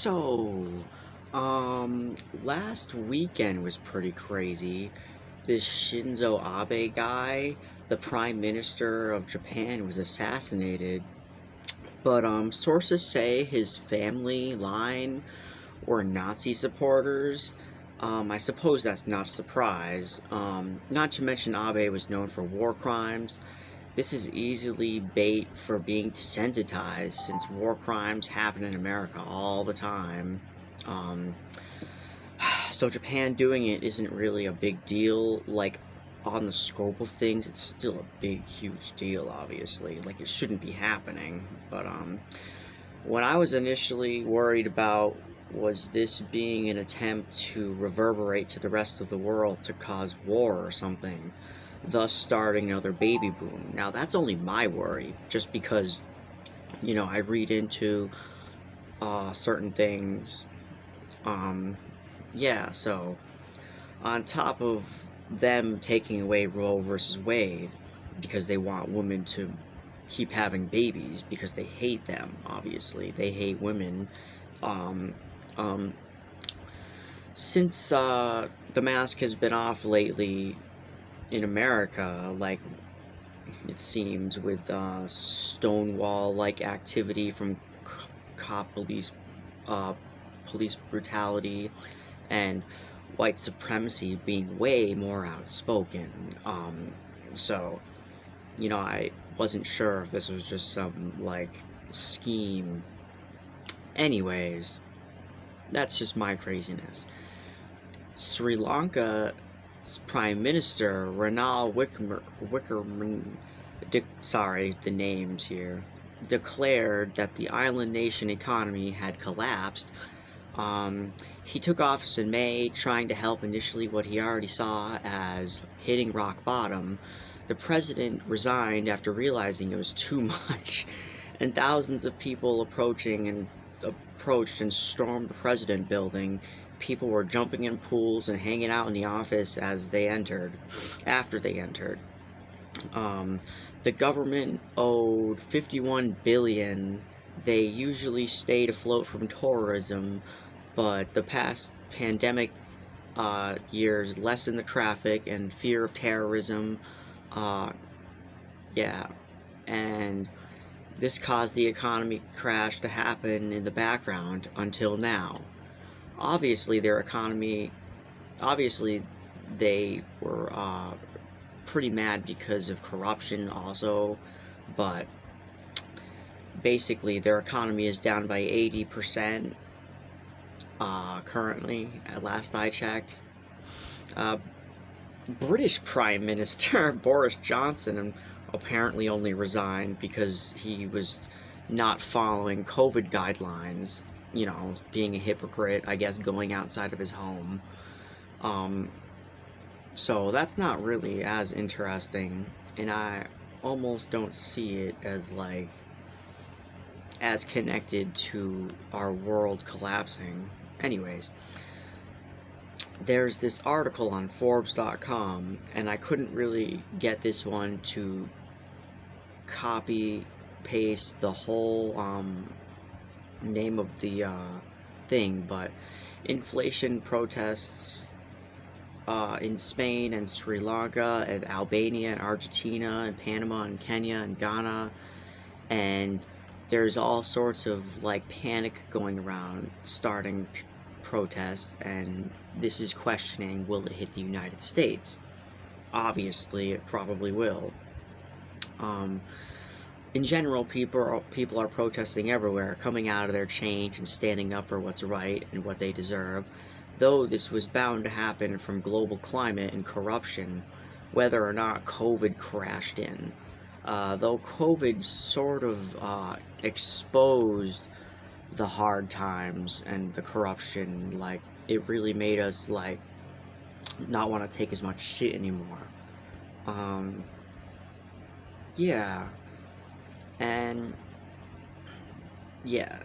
So, last weekend was pretty crazy. This Shinzo Abe guy, the Prime Minister of Japan, was assassinated. But, sources say his family line were Nazi supporters. I suppose that's not a surprise. Not to mention Abe was known for war crimes. This is easily bait for being desensitized since war crimes happen in America all the time. Um, so Japan doing it isn't really a big deal. Like, on the scope of things, it's still a big, huge deal, obviously. Like, it shouldn't be happening. But, what I was initially worried about was this being an attempt to reverberate to the rest of the world to cause war or something, thus starting another baby boom. Now, that's only my worry, just because, I read into certain things. Um, yeah, so on top of them taking away Roe versus Wade because they want women to keep having babies because they hate them, obviously. They hate women. Um, um, since the mask has been off lately in America, like it seems, with Stonewall like activity from cop uh, police brutality, and white supremacy being way more outspoken. So, I wasn't sure if this was just some, like, scheme. Anyways, that's just my craziness. Sri Lanka's Prime Minister, Ranal Wickrman, sorry, the names here, declared that the island nation economy had collapsed. He took office in May, trying to help initially what he already saw as hitting rock bottom. The president resigned after realizing it was too much, and thousands of people approached and stormed the president building. People were jumping in pools and hanging out in the office after they entered. Um, the government owed 51 billion. They usually stayed afloat from tourism, but the past pandemic years lessened the traffic and fear of terrorism. Uh, yeah, and this caused the economy crash to happen in the background until now. Obviously, obviously, they were pretty mad because of corruption also, but basically their economy is down by 80% currently, at last I checked. Uh, British Prime Minister Boris Johnson apparently only resigned because he was not following COVID guidelines, being a hypocrite, I guess, going outside of his home. Um, so that's not really as interesting, and I almost don't see it as, like, as connected to our world collapsing. Anyways, there's this article on Forbes.com, and I couldn't really get this one to copy paste the whole name of the thing, but inflation protests in Spain and Sri Lanka and Albania and Argentina and Panama and Kenya and Ghana, and there's all sorts of, like, panic going around, starting protests, and this is questioning, will it hit the United States? Obviously, it probably will. In general, people are protesting everywhere, coming out of their change and standing up for what's right and what they deserve, though this was bound to happen from global climate and corruption, whether or not COVID crashed in. Though COVID sort of exposed the hard times and the corruption, like, it really made us, like, not want to take as much shit anymore. Yeah, and yeah,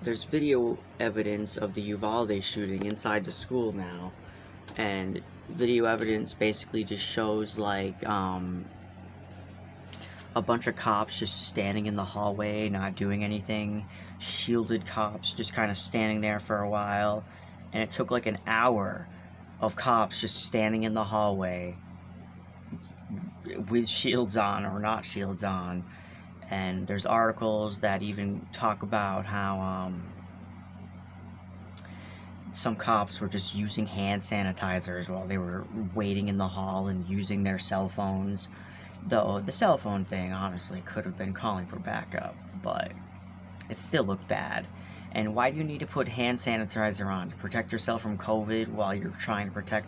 there's video evidence of the Uvalde shooting inside the school now, and video evidence basically just shows, like, a bunch of cops just standing in the hallway, not doing anything, shielded cops just kind of standing there for a while, and it took like an hour of cops just standing in the hallway with shields on or not shields on. And there's articles that even talk about how some cops were just using hand sanitizers while they were waiting in the hall and using their cell phones. Though the cell phone thing honestly could have been calling for backup, but it still looked bad. And why do you need to put hand sanitizer on? To protect yourself from COVID while you're trying to protect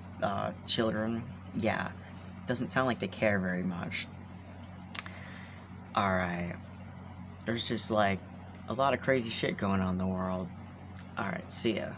children? Yeah, doesn't sound like they care very much. Alright, there's just like a lot of crazy shit going on in the world. Alright, see ya.